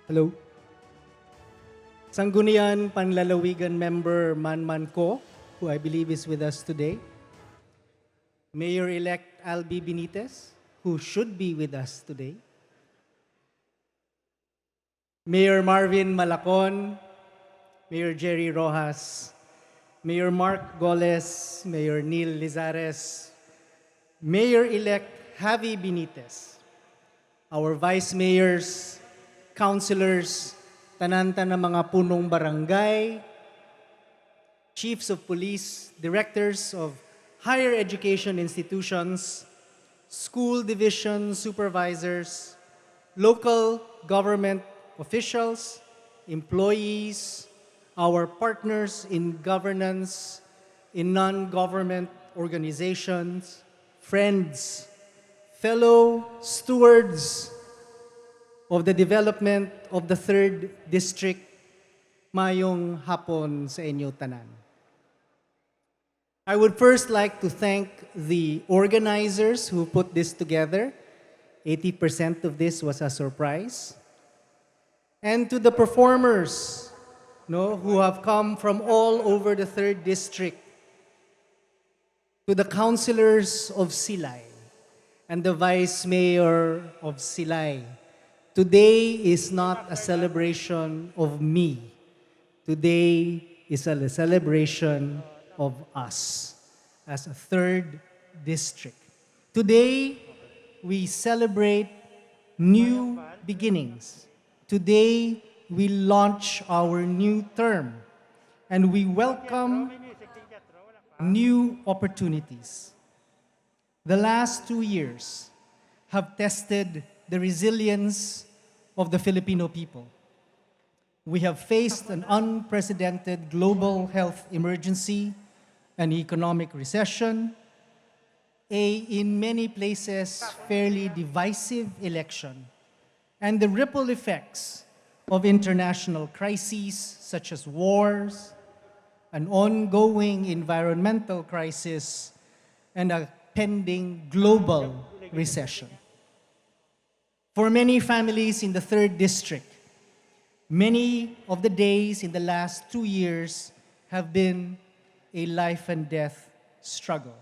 Hello. Sanggunian Panlalawigan member Manman Ko, who I believe is with us today. Mayor-elect Albi Benitez, who should be with us today. Mayor Marvin Malacon, Mayor Jerry Rojas, Mayor Mark Goles, Mayor Neil Lizares, Mayor-elect Javi Benitez, our vice mayors, councilors, tanan-tanan mga punong barangay, chiefs of police, directors of higher education institutions, school division supervisors, local government officials, employees, our partners in governance, in non-government organizations, friends, fellow stewards of the development of the 3rd District, mayong hapon sa inyo tanan. I would first like to thank the organizers who put this together. 80% of this was a surprise. And to the performers who have come from all over the 3rd District, to the councilors of Silay and the Vice Mayor of Silay. Today is not a celebration of me. Today is a celebration of us as a 3rd District. Today, we celebrate new beginnings. Today, we launch our new term, and we welcome new opportunities. The last 2 years have tested the resilience of the Filipino people. We have faced an unprecedented global health emergency, an economic recession, in many places, fairly divisive election, and the ripple effects of international crises such as wars, an ongoing environmental crisis, and a pending global recession. For many families in the 3rd District, many of the days in the last 2 years have been a life and death struggle.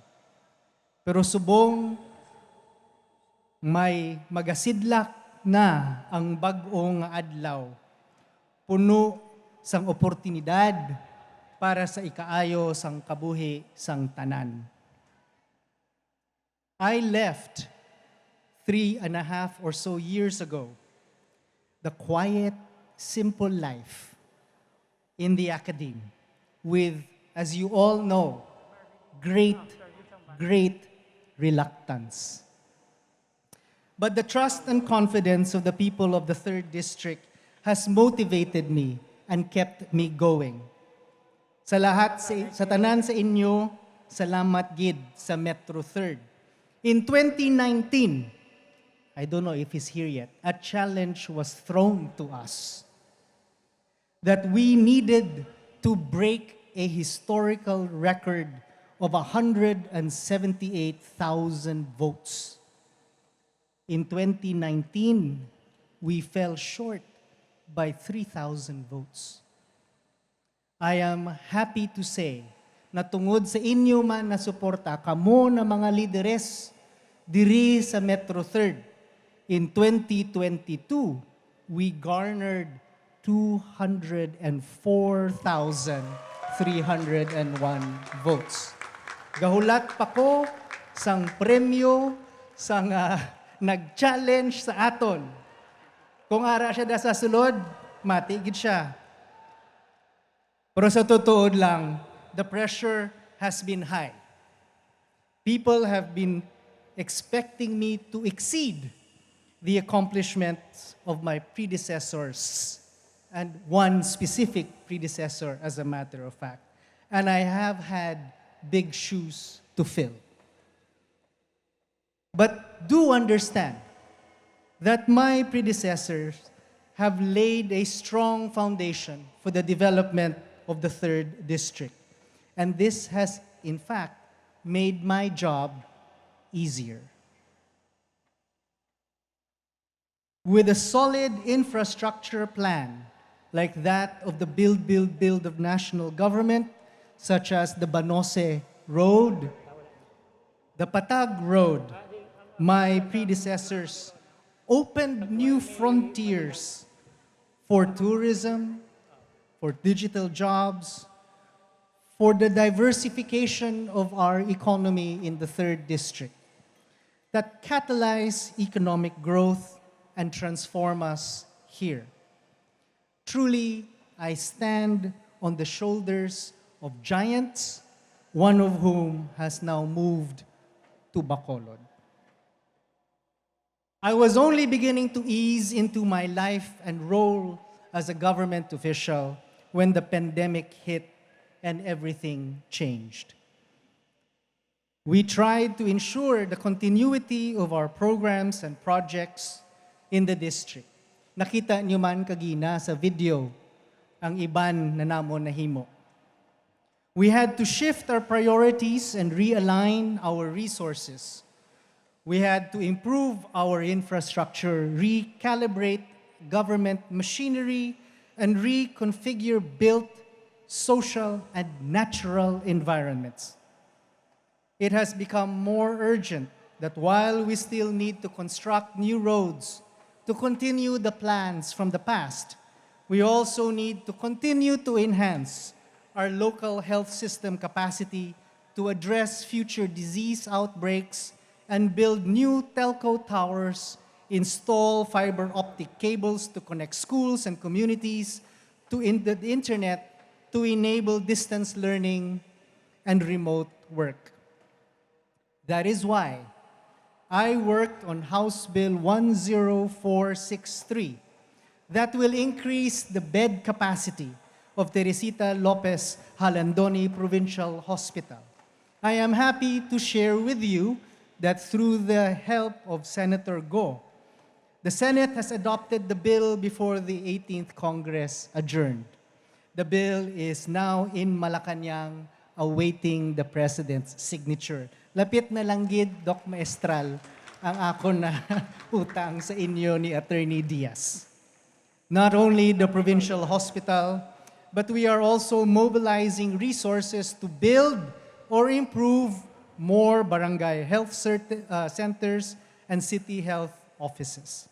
Pero subong may magasidlak na ang bag-ong adlaw, puno sang oportunidad para sa ikaayo sang kabuhi sang tanan. I left 3.5 or so years ago the quiet, simple life in the academe with, as you all know, great reluctance. But the trust and confidence of the people of the 3rd District has motivated me and kept me going. Sa lahat, sa tanan sa inyo, salamat gid sa Metro 3rd. In 2019, I don't know if he's here yet, a challenge was thrown to us that we needed to break a historical record of 178,000 votes. In 2019, we fell short by 3,000 votes. I am happy to say na tungod sa inyo man na suporta, kamo na mga lideres diri sa Metro 3rd, in 2022, we garnered 204,301 votes. Gahulat pa ko sang premyo sang nag-challenge sa aton. Kung ara siya da sa sulod, matigid siya. Pero sa totoo lang, the pressure has been high. People have been expecting me to exceed the accomplishments of my predecessors, and one specific predecessor, as a matter of fact. And I have had big shoes to fill. But do understand that my predecessors have laid a strong foundation for the development of the 3rd District. And this has, in fact, made my job easier. with a solid infrastructure plan like that of the Build, Build, Build of national government, such as the Banose Road, the Patag Road, my predecessors opened new frontiers for tourism, for digital jobs, for the diversification of our economy in the 3rd District that catalyze economic growth and transform us here. Truly, I stand on the shoulders of giants, one of whom has now moved to Bacolod. I was only beginning to ease into my life and role as a government official when the pandemic hit and everything changed. We tried to ensure the continuity of our programs and projects in the district. Nakita niyo man kagina sa video ang iban na namon nahimo. We had to shift our priorities and realign our resources. We had to improve our infrastructure, recalibrate government machinery, and reconfigure built social and natural environments. It has become more urgent that while we still need to construct new roads to continue the plans from the past, we also need to continue to enhance our local health system capacity to address future disease outbreaks and build new telco towers, install fiber optic cables to connect schools and communities to the internet to enable distance learning and remote work. That is why I worked on House Bill 10463 that will increase the bed capacity of Teresita Lopez Halandoni Provincial Hospital. I am happy to share with you that through the help of Senator Go, the Senate has adopted the bill before the 18th Congress adjourned. The bill is now in Malacanang awaiting the President's signature. Lapit na lang gid, Doc Maestral, ang ako na utang sa inyo ni Attorney Diaz. Not only the provincial hospital, but we are also mobilizing resources to build or improve more barangay health centers and city health offices.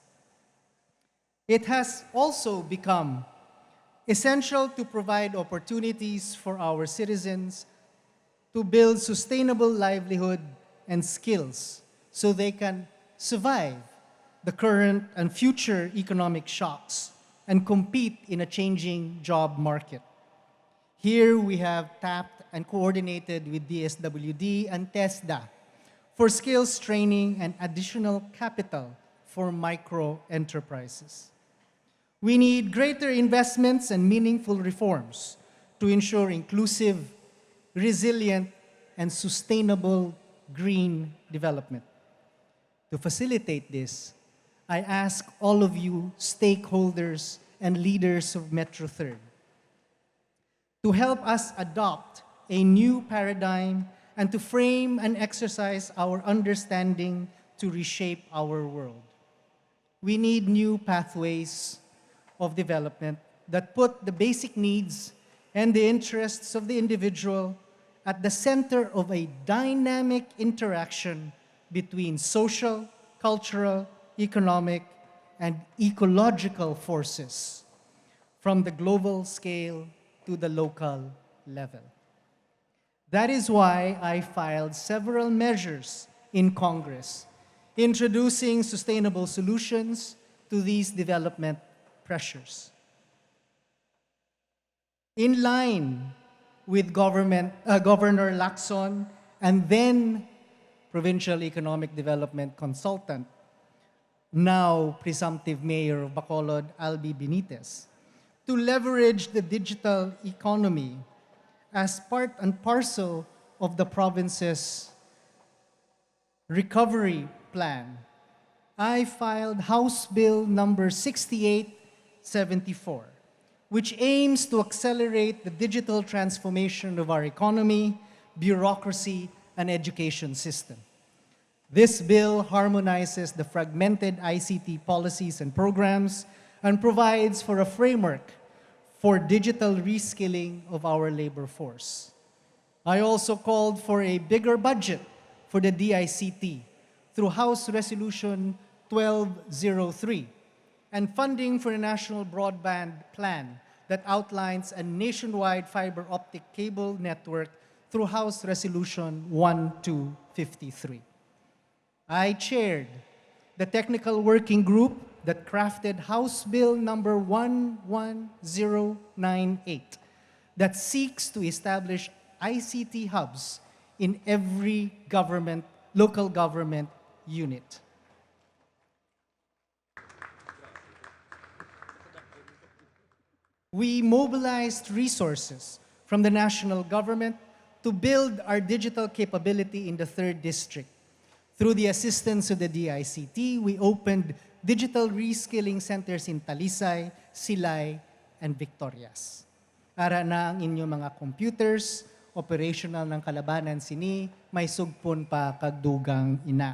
It has also become essential to provide opportunities for our citizens to build sustainable livelihood and skills so they can survive the current and future economic shocks and compete in a changing job market. Here we have tapped and coordinated with DSWD and TESDA for skills training and additional capital for micro enterprises. We need greater investments and meaningful reforms to ensure inclusive, resilient, and sustainable green development. To facilitate this, I ask all of you stakeholders and leaders of Metro Third to help us adopt a new paradigm and to frame and exercise our understanding to reshape our world. We need new pathways of development that put the basic needs and the interests of the individual at the center of a dynamic interaction between social, cultural, economic, and ecological forces from the global scale to the local level. That is why I filed several measures in Congress introducing sustainable solutions to these development pressures. In line with Governor Lacson and then Provincial Economic Development Consultant, now presumptive Mayor of Bacolod, Albi Benitez, to leverage the digital economy as part and parcel of the province's recovery plan, I filed House Bill number 6874, which aims to accelerate the digital transformation of our economy, bureaucracy, and education system. This bill harmonizes the fragmented ICT policies and programs and provides for a framework for digital reskilling of our labor force. I also called for a bigger budget for the DICT through House Resolution 1203 and funding for a national broadband plan that outlines a nationwide fiber optic cable network through House Resolution 1253. I chaired the technical working group that crafted House Bill number 11098 that seeks to establish ICT hubs in every local government unit. We mobilized resources from the national government to build our digital capability in the 3rd District. Through the assistance of the DICT, we opened digital reskilling centers in Talisay, Silay, and Victorias. Ara na ang inyong mga computers, operational ng kalabanan sini, may sugpon pa kagdugang ina.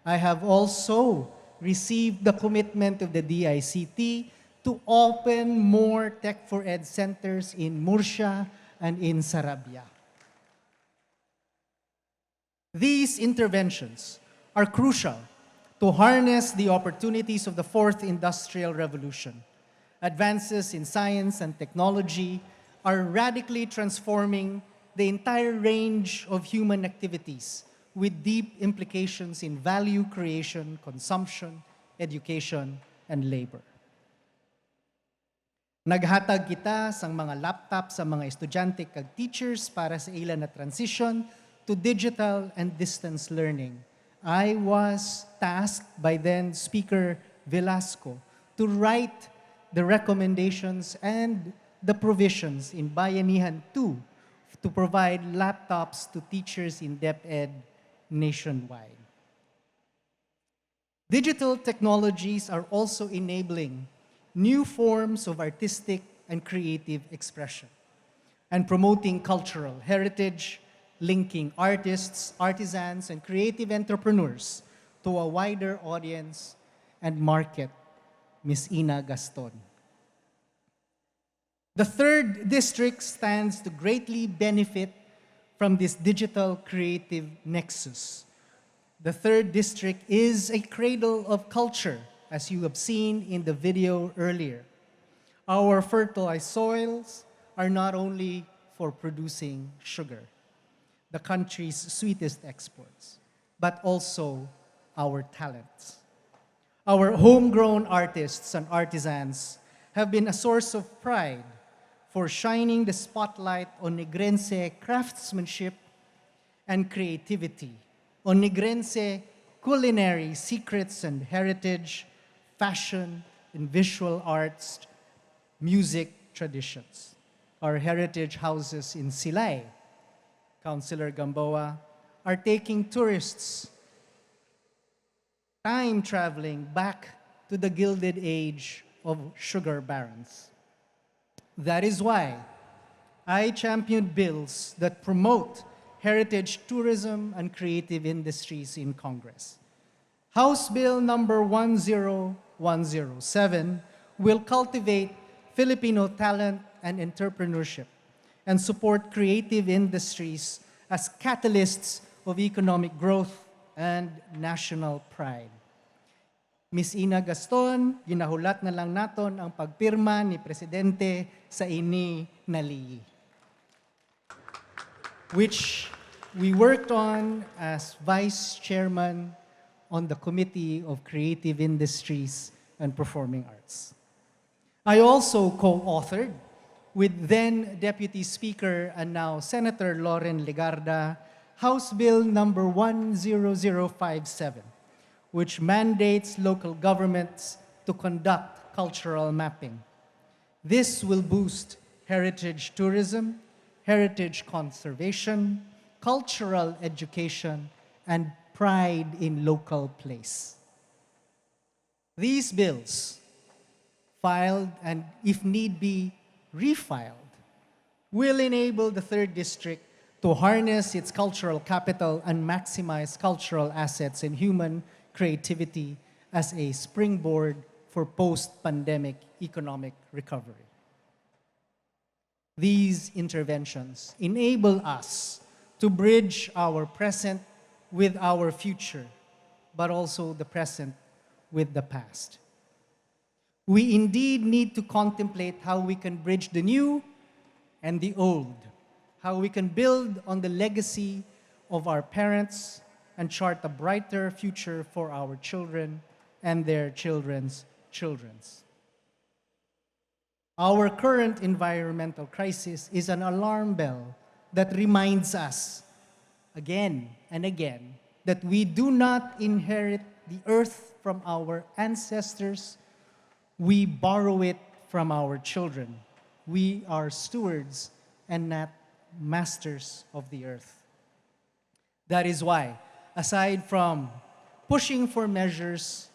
I have also received the commitment of the DICT to open more Tech for Ed centers in Murcia and in Sarabia. These interventions are crucial to harness the opportunities of the 4th Industrial Revolution. Advances in science and technology are radically transforming the entire range of human activities with deep implications in value creation, consumption, education, and labor. Naghatag kita sang mga laptop sa mga estudyante kag teachers para sa ila na transition to digital and distance learning. I was tasked by then Speaker Velasco to write the recommendations and the provisions in Bayanihan 2 to provide laptops to teachers in DepEd nationwide. Digital technologies are also enabling new forms of artistic and creative expression and promoting cultural heritage, linking artists, artisans, and creative entrepreneurs to a wider audience and market. Ms. Ina Gaston. The 3rd District stands to greatly benefit from this digital creative nexus. The 3rd District is a cradle of culture, as you have seen in the video earlier. Our fertilized soils are not only for producing sugar, the country's sweetest exports, but also our talents. Our homegrown artists and artisans have been a source of pride for shining the spotlight on Negrense craftsmanship and creativity, on Negrense culinary secrets and heritage, fashion and visual arts, music traditions. Our heritage houses in Silay, Councilor Gamboa, are taking tourists time traveling back to the Gilded Age of sugar barons. That is why I championed bills that promote heritage tourism and creative industries in Congress. House Bill number 10107 will cultivate Filipino talent and entrepreneurship and support creative industries as catalysts of economic growth and national pride. Ms. Ina Gaston, ginahulat na lang naton ang pagpirma ni Presidente sa ini naliyi, which we worked on as Vice Chairman on the Committee of Creative Industries and Performing Arts. I also co-authored with then Deputy Speaker and now Senator Loren Legarda, House Bill number 10057, which mandates local governments to conduct cultural mapping. This will boost heritage tourism, heritage conservation, cultural education, and pride in local place. These bills, filed and if need be, refiled, will enable the 3rd District to harness its cultural capital and maximize cultural assets and human creativity as a springboard for post-pandemic economic recovery. These interventions enable us to bridge our present with our future, but also the present with the past. We indeed need to contemplate how we can bridge the new and the old, how we can build on the legacy of our parents and chart a brighter future for our children and their children's children. Our current environmental crisis is an alarm bell that reminds us again and again that we do not inherit the earth from our ancestors, we borrow it from our children. We are stewards and not masters of the earth. That is why, aside from pushing for measures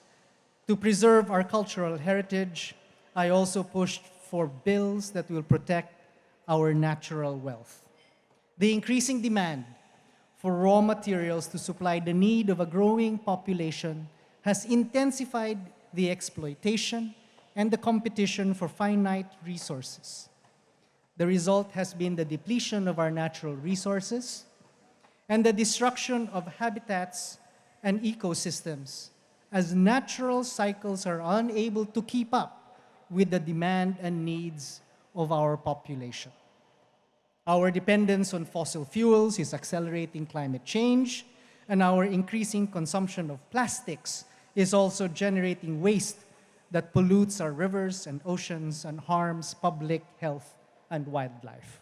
to preserve our cultural heritage, I also pushed for bills that will protect our natural wealth. The increasing demand for raw materials to supply the need of a growing population has intensified the exploitation and the competition for finite resources. The result has been the depletion of our natural resources and the destruction of habitats and ecosystems as natural cycles are unable to keep up with the demand and needs of our population. Our dependence on fossil fuels is accelerating climate change, and our increasing consumption of plastics is also generating waste that pollutes our rivers and oceans and harms public health and wildlife.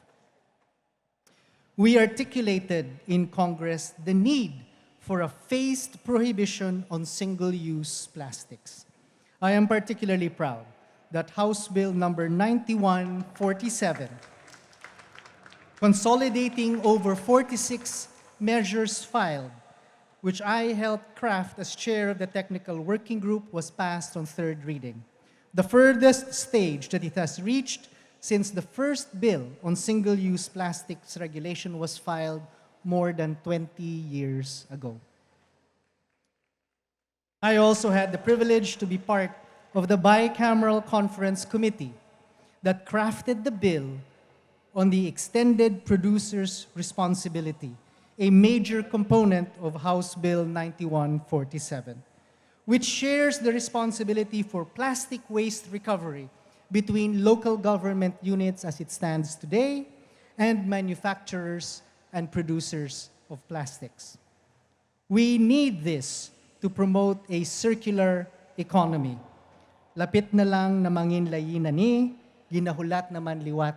We articulated in Congress the need for a phased prohibition on single-use plastics. I am particularly proud that House Bill number 9147, consolidating over 46 measures filed, which I helped craft as chair of the technical working group, was passed on third reading, the furthest stage that it has reached since the first bill on single-use plastics regulation was filed more than 20 years ago. I also had the privilege to be part of the bicameral conference committee that crafted the bill on the extended producer's responsibility, a major component of House Bill 9147, which shares the responsibility for plastic waste recovery between local government units as it stands today and manufacturers and producers of plastics. We need this to promote a circular economy. Lapit na lang na manginlayi na ni, ginahulat naman liwat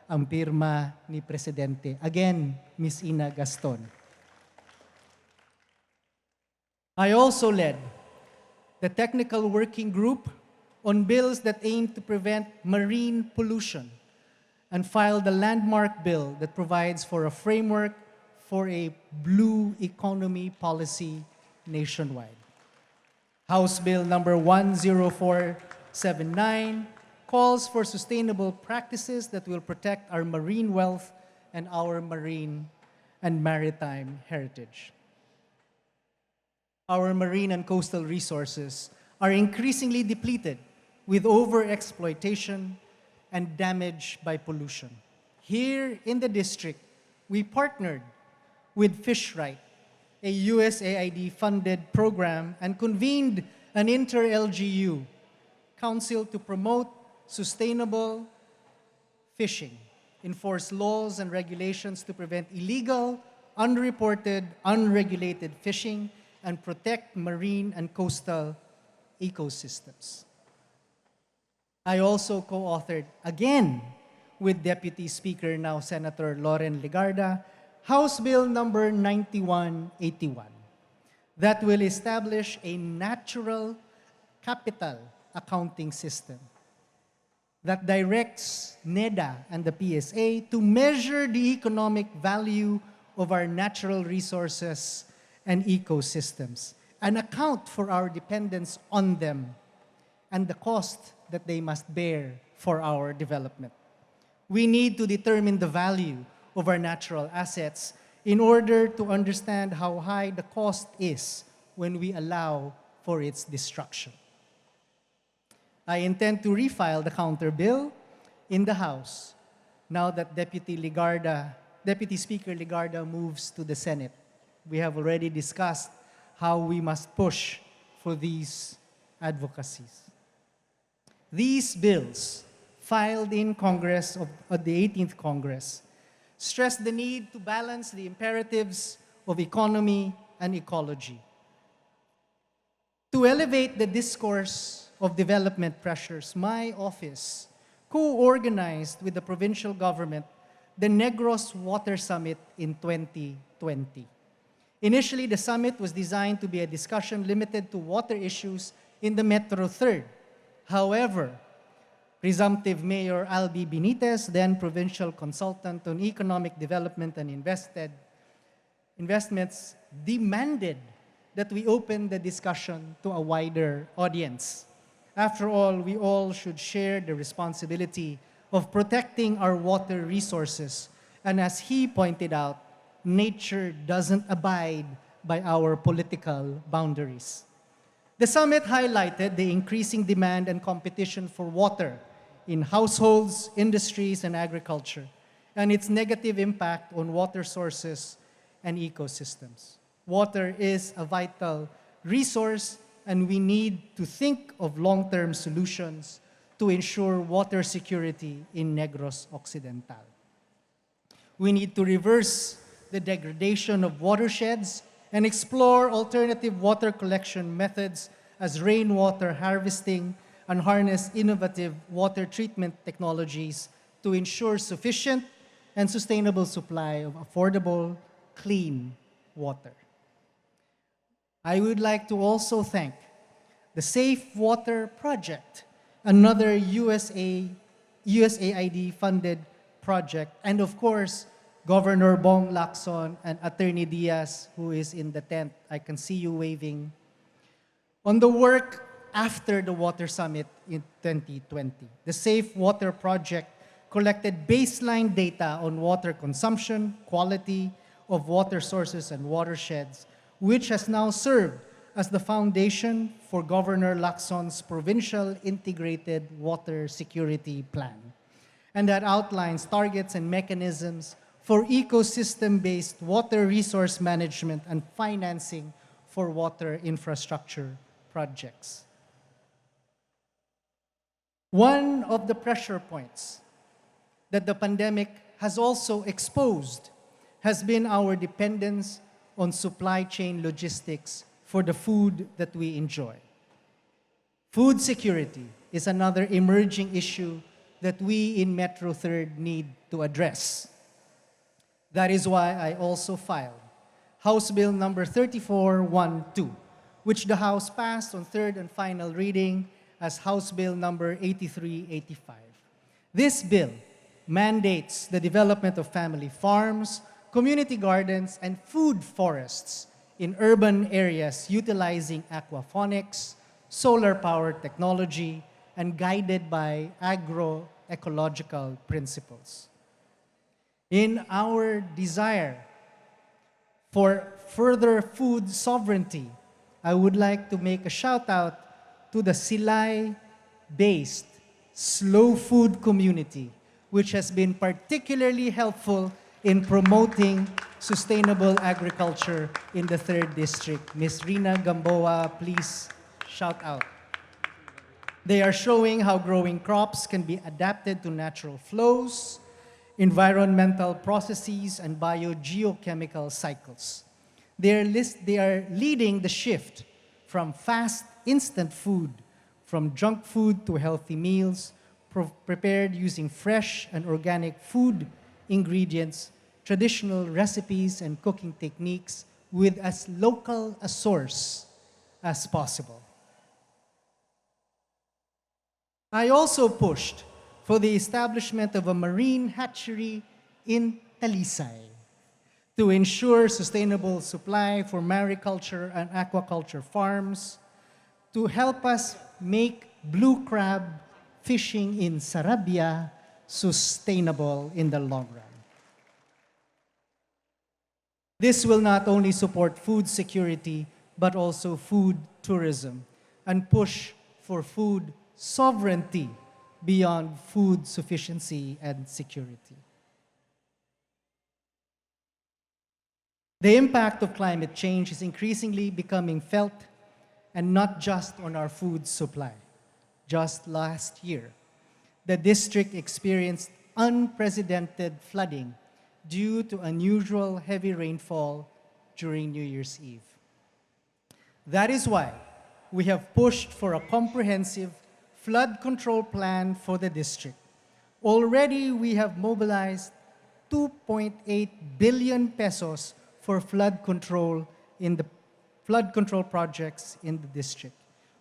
ang pirma ni Presidente. Again, Ms. Ina Gaston. I also led the technical working group on bills that aim to prevent marine pollution and filed a landmark bill that provides for a framework for a blue economy policy nationwide. House Bill number 10479 calls for sustainable practices that will protect our marine wealth and our marine and maritime heritage. Our marine and coastal resources are increasingly depleted with overexploitation and damage by pollution. Here in the district, we partnered with FishRight, a USAID-funded program, and convened an inter-LGU council to promote sustainable fishing, enforce laws and regulations to prevent illegal, unreported, unregulated fishing, and protect marine and coastal ecosystems. I also co-authored, again with Deputy Speaker, now Senator Loren Legarda, House Bill number 9181 that will establish a natural capital accounting system that directs NEDA and the PSA to measure the economic value of our natural resources and ecosystems and account for our dependence on them and the cost that they must bear for our development. We need to determine the value of our natural assets in order to understand how high the cost is when we allow for its destruction. I intend to refile the counter bill in the House now that Deputy Speaker Ligarda moves to the Senate. We have already discussed how we must push for these advocacies. These bills, filed in Congress of the 18th Congress, stress the need to balance the imperatives of economy and ecology. To elevate the discourse of development pressures, my office co-organized with the provincial government the Negros Water Summit in 2020. Initially, the summit was designed to be a discussion limited to water issues in the Metro Third. However, presumptive Mayor Albi Benitez, then provincial consultant on economic development and investments, demanded that we open the discussion to a wider audience. After all, we all should share the responsibility of protecting our water resources. And as he pointed out, nature doesn't abide by our political boundaries. The summit highlighted the increasing demand and competition for water in households, industries, and agriculture, and its negative impact on water sources and ecosystems. Water is a vital resource, and we need to think of long-term solutions to ensure water security in Negros Occidental. We need to reverse the degradation of watersheds and explore alternative water collection methods as rainwater harvesting and harness innovative water treatment technologies to ensure sufficient and sustainable supply of affordable, clean water. I would like to also thank the Safe Water Project, another USAID-funded project, and of course, Governor Bong Lacson and Attorney Diaz, who is in the tent. I can see you waving. On the work after the Water Summit in 2020, the Safe Water Project collected baseline data on water consumption, quality of water sources and watersheds, which has now served as the foundation for Governor Lacson's Provincial Integrated Water Security Plan. And that outlines targets and mechanisms for ecosystem-based water resource management and financing for water infrastructure projects. One of the pressure points that the pandemic has also exposed has been our dependence on supply chain logistics for the food that we enjoy. Food security is another emerging issue that we in Metro Third need to address. That is why I also filed House Bill number 3412, which the House passed on third and final reading as House Bill number 8385. This bill mandates the development of family farms, community gardens, and food forests in urban areas utilizing aquaponics, solar power technology, and guided by agroecological principles. In our desire for further food sovereignty, I would like to make a shout out to the Silay-based slow food community, which has been particularly helpful in promoting sustainable agriculture in the 3rd District. Ms. Rina Gamboa, please shout out. They are showing how growing crops can be adapted to natural flows, environmental processes, and biogeochemical cycles. They are leading the shift from fast, instant food, from junk food to healthy meals, prepared using fresh and organic food ingredients, traditional recipes, and cooking techniques with as local a source as possible. I also pushed for the establishment of a marine hatchery in Talisay to ensure sustainable supply for mariculture and aquaculture farms, to help us make blue crab fishing in Sarabia sustainable in the long run. This will not only support food security, but also food tourism and push for food sovereignty beyond food sufficiency and security. The impact of climate change is increasingly becoming felt, and not just on our food supply. Just last year, the district experienced unprecedented flooding due to unusual heavy rainfall during New Year's Eve. That is why we have pushed for a comprehensive flood control plan for the district. Already, we have mobilized 2.8 billion pesos for flood control projects in the district.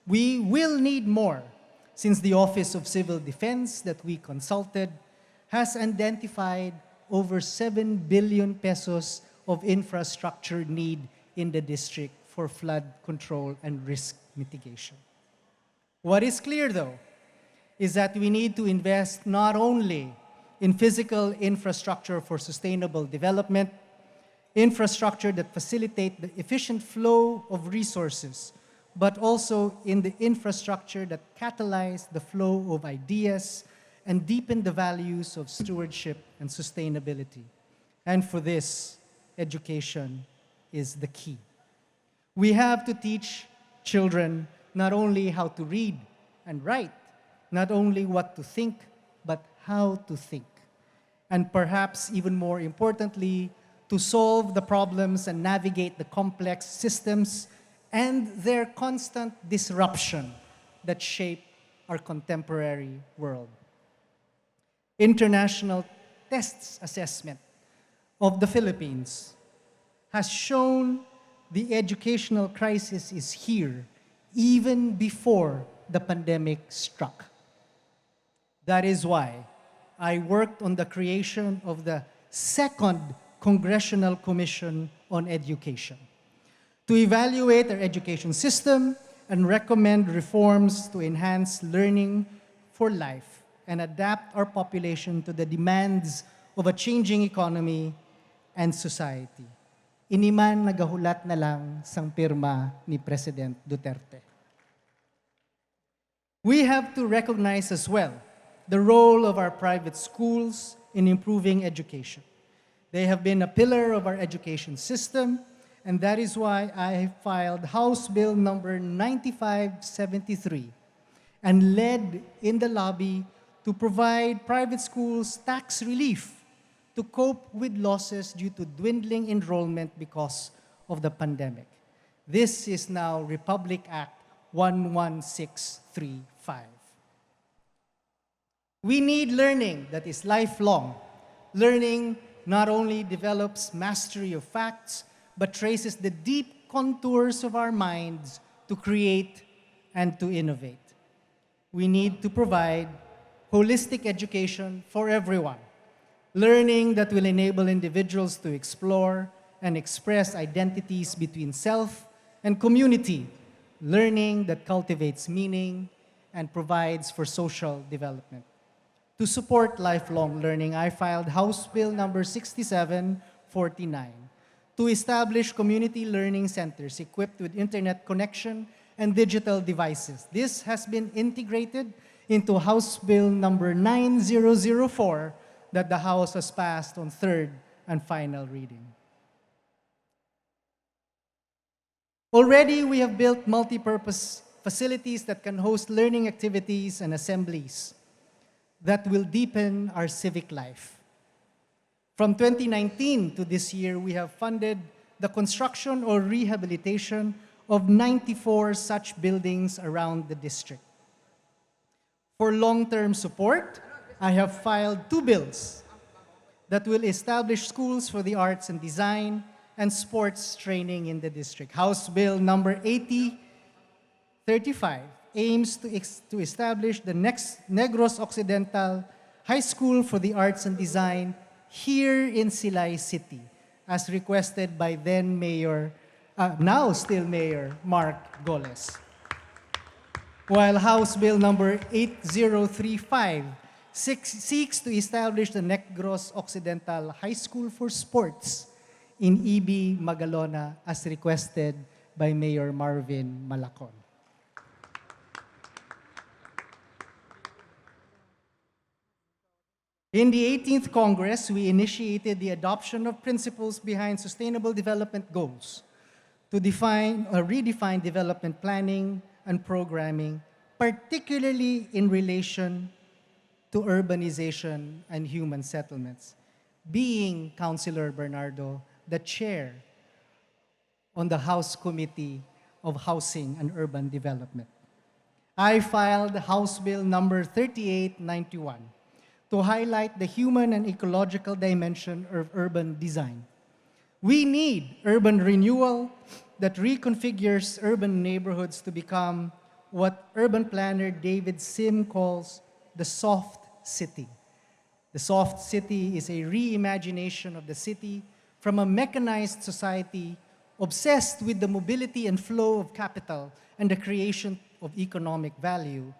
We will need more, since the Office of Civil Defense that we consulted has identified over 7 billion pesos of infrastructure need in the district for flood control and risk mitigation. What is clear, though, is that we need to invest not only in physical infrastructure for sustainable development, infrastructure that facilitate the efficient flow of resources, but also in the infrastructure that catalyze the flow of ideas and deepen the values of stewardship and sustainability. And for this, education is the key. We have to teach children not only how to read and write, not only what to think, but how to think. And perhaps even more importantly, to solve the problems and navigate the complex systems and their constant disruption that shape our contemporary world. International tests assessment of the Philippines has shown the educational crisis is here even before the pandemic struck. That is why I worked on the creation of the second Congressional Commission on Education to evaluate our education system and recommend reforms to enhance learning for life and adapt our population to the demands of a changing economy and society. Iniman nagahulat na lang sang pirma ni President Duterte. We have to recognize as well the role of our private schools in improving education. They have been a pillar of our education system, and that is why I filed House Bill number 9573 and led in the lobby to provide private schools tax relief to cope with losses due to dwindling enrollment because of the pandemic. This is now Republic Act 11635. We need learning that is lifelong. Learning not only develops mastery of facts, but traces the deep contours of our minds to create and to innovate. We need to provide holistic education for everyone, learning that will enable individuals to explore and express identities between self and community, learning that cultivates meaning and provides for social development. To support lifelong learning, I filed House Bill number 6749 to establish community learning centers equipped with internet connection and digital devices. This has been integrated into House Bill number 9004 that the House has passed on third and final reading. Already, we have built multi-purpose facilities that can host learning activities and assemblies that will deepen our civic life. From 2019 to this year, we have funded the construction or rehabilitation of 94 such buildings around the district. For long-term support, I have filed 2 bills that will establish schools for the arts and design and sports training in the district. House Bill number 8035 aims to establish the Negros Occidental High School for the Arts and Design here in Silay City, as requested by then Mayor, now still Mayor, Mark Goles. While House Bill number 8035 seeks to establish the Negros Occidental High School for Sports in EB Magalona as requested by Mayor Marvin Malacon. In the 18th Congress, we initiated the adoption of principles behind Sustainable Development Goals to define or redefine development planning and programming, particularly in relation to urbanization and human settlements. Being Councilor Bernardo, the chair on the House Committee of Housing and Urban Development, I filed House Bill number 3891 to highlight the human and ecological dimension of urban design. We need urban renewal that reconfigures urban neighborhoods to become what urban planner David Sim calls the soft city. The soft city is a reimagination of the city from a mechanized society obsessed with the mobility and flow of capital and the creation of economic value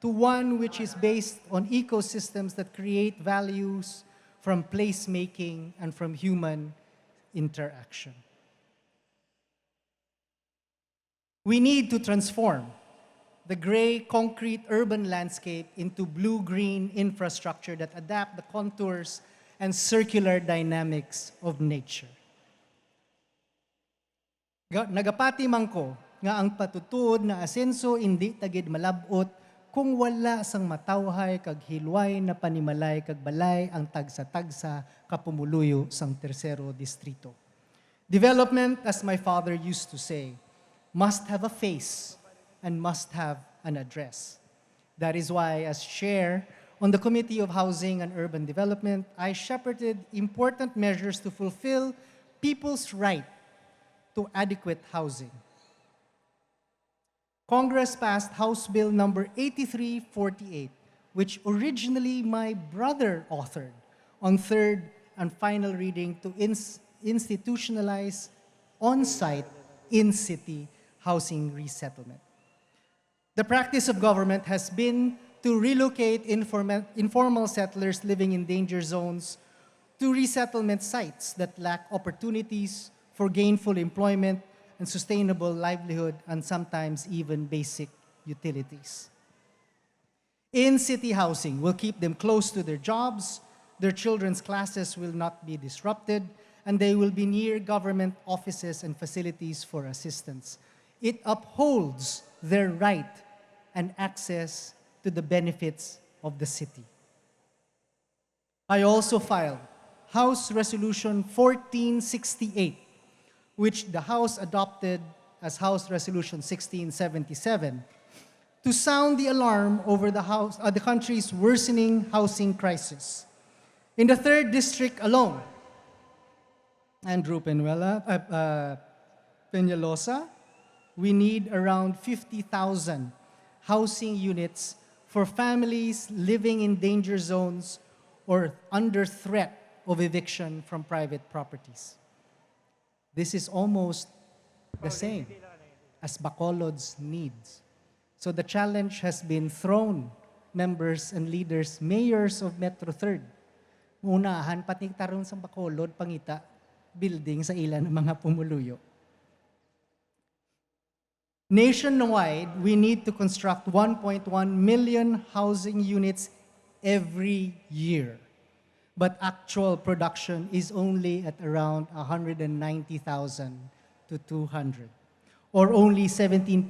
to one which is based on ecosystems that create values from placemaking and from human interaction. We need to transform the gray concrete urban landscape into blue-green infrastructure that adapt the contours and circular dynamics of nature. Nagapati man ko nga ang patutuod na asenso hindi tagid malabot kung wala sang matawhay kag hilway na panimalay kag balay ang tagsa-tagsa kapumuluyo sang tercero distrito. Development, as my father used to say, must have a face and must have an address. That is why, as chair on the Committee of Housing and Urban Development, I shepherded important measures to fulfill people's right to adequate housing. Congress passed House Bill number 8348, which originally my brother authored on third and final reading to institutionalize on-site, in-city housing resettlement. The practice of government has been to relocate informal settlers living in danger zones to resettlement sites that lack opportunities for gainful employment and sustainable livelihood, and sometimes even basic utilities. In-city housing will keep them close to their jobs, their children's classes will not be disrupted, and they will be near government offices and facilities for assistance. It upholds their right and access to the benefits of the city. I also filed House Resolution 1468, which the House adopted as House Resolution 1677, to sound the alarm over the country's worsening housing crisis. In the 3rd District alone, Andrew Peñalosa, we need around 50,000 housing units for families living in danger zones or under threat of eviction from private properties. This is almost the same as Bacolod's needs. So the challenge has been thrown, members and leaders, mayors of Metro 3rd. Unahan, pati taron sa Bacolod, pangita, building sa ilan ng mga pumuluyo. Nationwide, we need to construct 1.1 million housing units every year. But actual production is only at around 190,000 to 200, or only 17%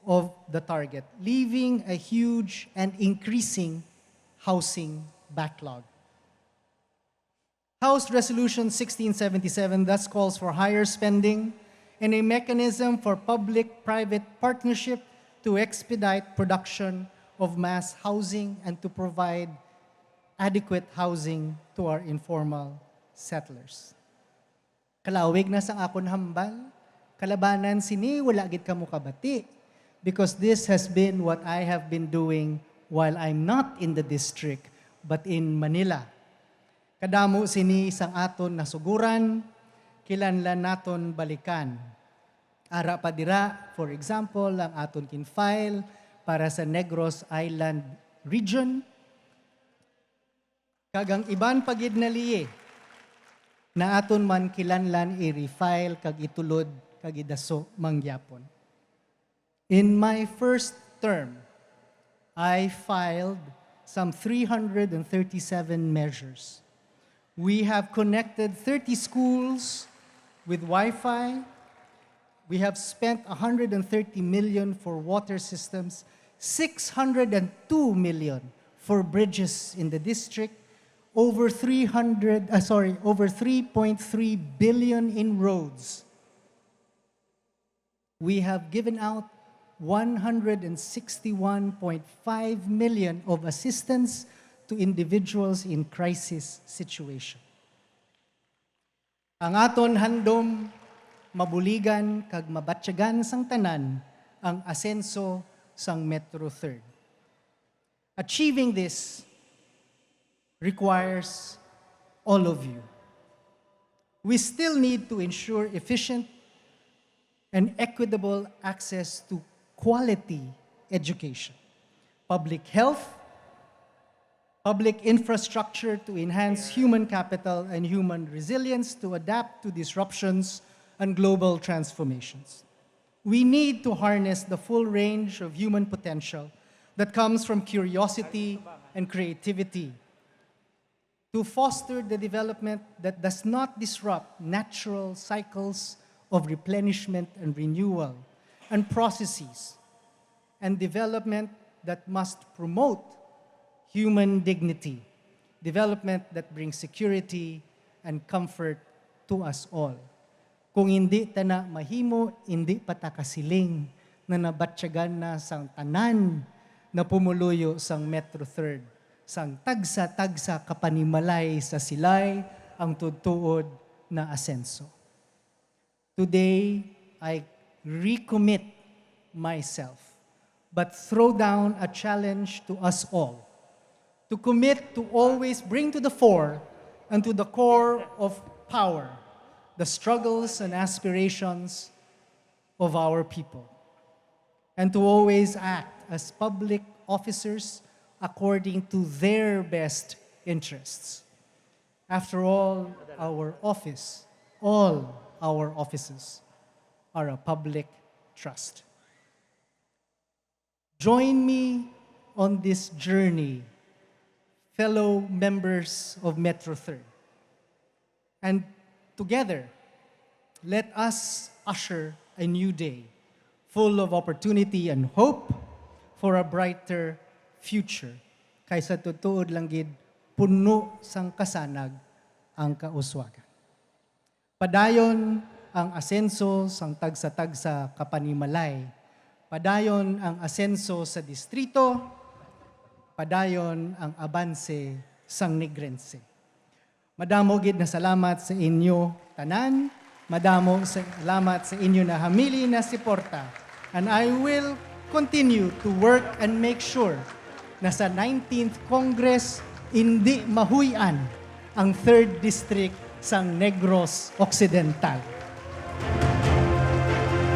of the target, leaving a huge and increasing housing backlog. House Resolution 1677 thus calls for higher spending and a mechanism for public-private partnership to expedite production of mass housing and to provide adequate housing to our informal settlers. Kalawig na sang akon hambal, kalabanan sini wala gid kamo kabati, because this has been what I have been doing while I'm not in the district but in Manila. Kadamo sini sang aton nasuguran, kilanlan naton balikan. Ara pa dira, for example, ang aton kin-file para sa Negros Island region. Kagang iban pagid na liye na aton man kilanlan i-refile kag itulod kag idaso mangyapon. In my first term, I filed some 337 measures. We have connected 30 schools with Wi-Fi. We have spent 130 million for water systems, 602 million for bridges in the district, over 3.3 billion in roads. We have given out 161.5 million of assistance to individuals in crisis situation. Ang aton handom mabuligan kag mabatyagan sang tanan ang asenso sang Metro 3rd. Achieving this requires all of you. We still need to ensure efficient and equitable access to quality education, public health, public infrastructure to enhance human capital and human resilience to adapt to disruptions and global transformations. We need to harness the full range of human potential that comes from curiosity and creativity to foster the development that does not disrupt natural cycles of replenishment and renewal and processes, and development that must promote human dignity, development that brings security and comfort to us all. Kung hindi ta na mahimo, hindi pa ta kasiling na nabatsyagan na sang tanan na pumuluyo sang Metro 3rd, sang tagsa-tagsa kapanimalay sa silay ang tutuod na asenso. Today, I recommit myself, but throw down a challenge to us all, to commit to always bring to the fore and to the core of power the struggles and aspirations of our people, and to always act as public officers according to their best interests. After all our offices are a public trust. Join me on this journey, fellow members of Metro 3rd. And together, let us usher a new day full of opportunity and hope for a brighter future. Kaysa tutuod lang gid puno sang kasanag ang Kauswagan. Padayon ang asenso sang tagsa-tagsa kapanimalay. Padayon ang asenso sa distrito. Padayon ang abanse sang Negrense. Madamo gid na salamat sa inyo tanan. Madamo salamat sa inyo na hamili na suporta. And I will continue to work and make sure na sa 19th Congress hindi mahuyan ang 3rd District sang Negros Occidental.